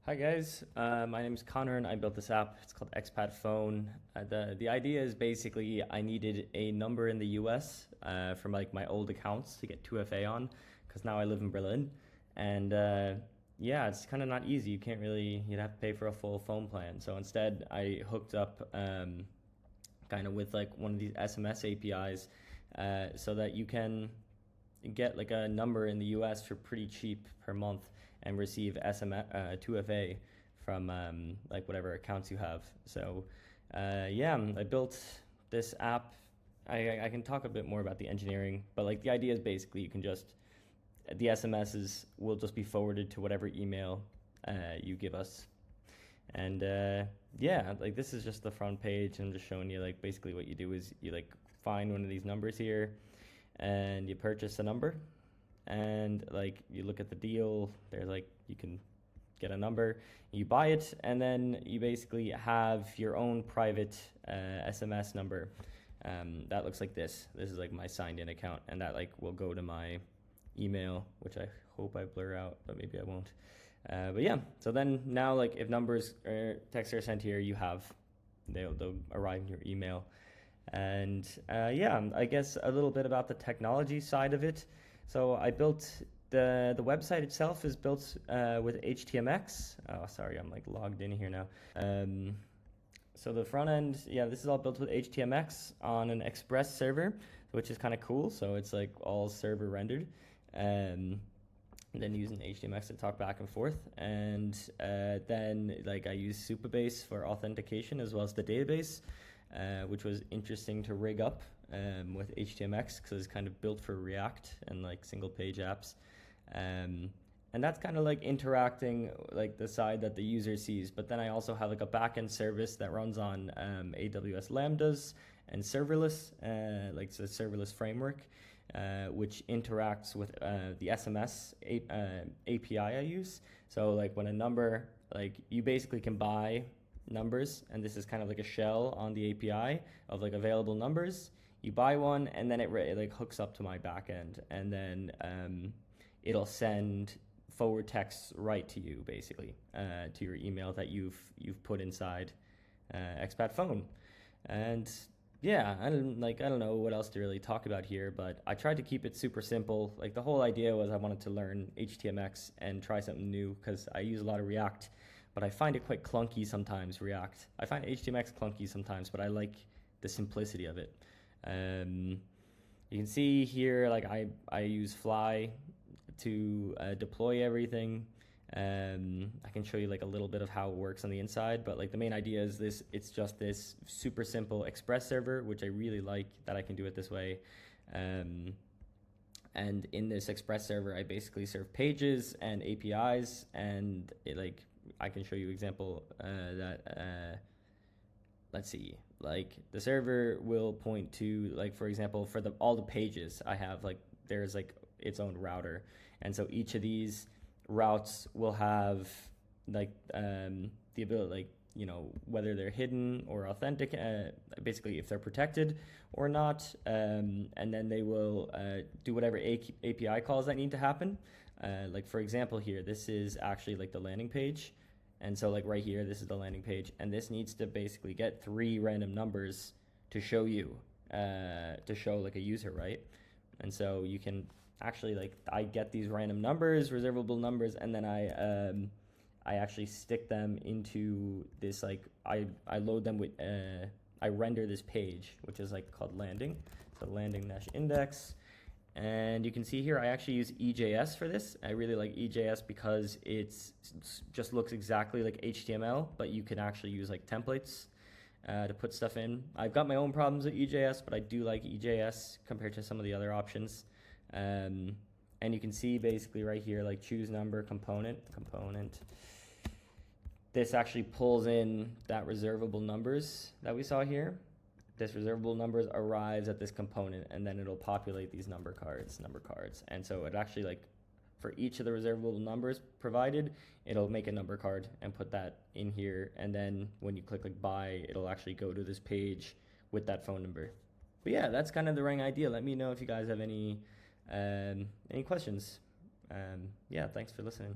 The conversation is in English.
Hi guys, my name is Connor and I built this app. It's called Expat Phone. The idea is basically I needed a number in the US from like my old accounts to get 2FA on because now I live in Berlin. And yeah, it's kind of not easy. You'd have to pay for a full phone plan. So instead I hooked up kind of with like one of these SMS APIs so that you can get like a number in the US for pretty cheap per month and receive SMS 2FA from like whatever accounts you have. So yeah, I built this app. I can talk a bit more about the engineering, but like the idea is basically you can just the SMSs will just be forwarded to whatever email you give us. And yeah, like this is just the front page. I'm just showing you like basically what you do is you like find one of these numbers here and you purchase a number and like you look at the deal. There's like you can get a number, you buy it, and then you basically have your own private SMS number that looks like this. This is like my signed in account, and that like will go to my email, which I hope I blur out, but maybe I won't. But yeah, so then now like if numbers or texts are sent here, they'll arrive in your email. And yeah, I guess a little bit about the technology side of it. So I built the website itself is built with htmx. Oh, sorry, I'm like logged in here now. So the front end, yeah, this is all built with htmx on an Express server, which is kind of cool. So it's like all server rendered. And then using htmx to talk back and forth, and then like I use Supabase for authentication as well as the database, which was interesting to rig up with htmx because it's kind of built for React and like single page apps, and that's kind of like interacting like the side that the user sees. But then I also have like a backend service that runs on AWS Lambdas and serverless, like it's a serverless framework, which interacts with the SMS API I use. So like when a number, like you basically can buy numbers, and this is kind of like a shell on the API of like available numbers. You buy one, and then it like hooks up to my backend, and then it'll send forward texts right to you, basically, to your email that you've put inside Expat Phone. And yeah, I don't know what else to really talk about here, but I tried to keep it super simple. Like the whole idea was I wanted to learn HTMX and try something new because I use a lot of React, but I find it quite clunky sometimes, React. I find HTMX clunky sometimes, but I like the simplicity of it. You can see here, like I use Fly to deploy everything. I can show you like a little bit of how it works on the inside, but like the main idea is this, it's just this super simple Express server, which I really like that I can do it this way. And in this Express server, I basically serve pages and APIs, and it like, I can show you example that, let's see, like the server will point to like, for example, for all the pages I have, like there's like its own router. And so each of these routes will have like the ability, like, you know, whether they're hidden or authentic, basically if they're protected or not, and then they will do whatever API calls that need to happen. Like for example here, this is actually like the landing page, and so like right here, this is the landing page, and this needs to basically get 3 random numbers to show you, to show like a user, right? And so you can actually, like, I get these random numbers, reservable numbers, and then I actually stick them into this, like, I load them with, I render this page, which is like called landing, so landing-index. And you can see here, I actually use EJS for this. I really like EJS because it's just looks exactly like HTML, but you can actually use like templates to put stuff in. I've got my own problems with EJS, but I do like EJS compared to some of the other options. And you can see basically right here, like choose number component. This actually pulls in that reservable numbers that we saw here. This reservable numbers arrives at this component, and then it'll populate these number cards. And so it actually, like, for each of the reservable numbers provided, it'll make a number card and put that in here. And then when you click like buy, it'll actually go to this page with that phone number. But yeah, that's kind of the running idea. Let me know if you guys have any questions. Yeah, thanks for listening.